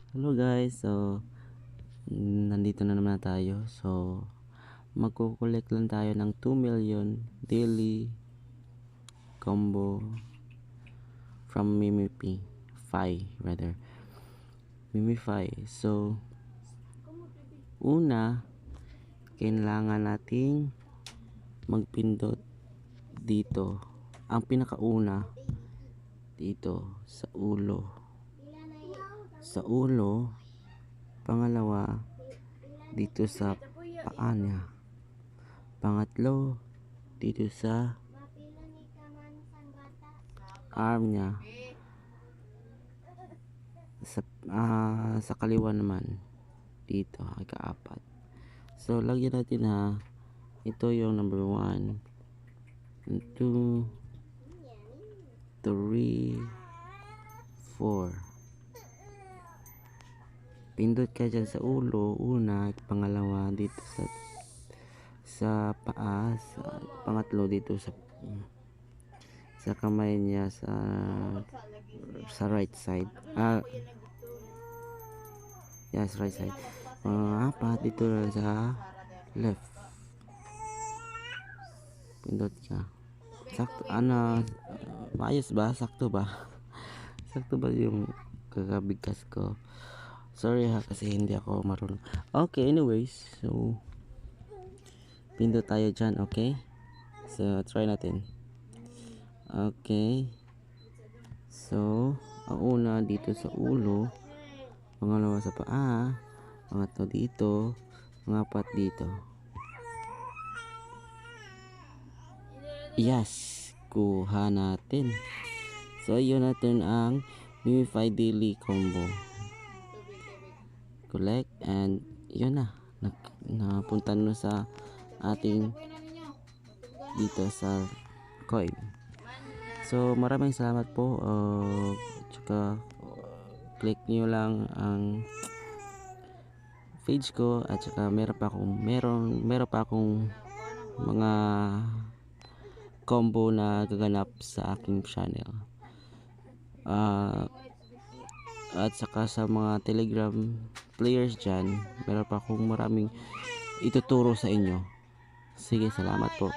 Hello guys, so nandito na naman tayo. So magko-collect lang tayo ng 2 million daily combo from Mimify. So una, kailangan nating magpindot dito. Ang pinakauna dito sa ulo, pangalawa dito sa paa niya, pangatlo dito sa arm niya, sa kaliwa naman dito, ikaapat. So lagyan natin ito yung number 1, 2, 3, 4. Pindot ka dyan sa ulo, una, pangalawa dito sa paa, pangatlo dito sa kamay niya, sa right side. Yes, right side. Apat dito sa left. Pindot ka. Sakto, maayos ba? Sakto ba? Sakto ba yung kakabigkas ko? Sorry kasi hindi ako marunong. Okay, anyways, so pindot tayo dyan, okay? So try natin. Okay, so ang una dito sa ulo, pangalawa sa paa, pangatlo dito, pangapat dito. Yes, kuha natin. So yun natin ang Mimify Daily Combo. Collect, and yun na, napunta na sa ating dito sa coin. So maraming salamat po. Tsaka click nyo lang ang page ko, at saka meron pa akong mga combo na gaganap sa aking channel. At saka sa mga Telegram players dyan, meron pa akong maraming ituturo sa inyo. Sige, salamat po.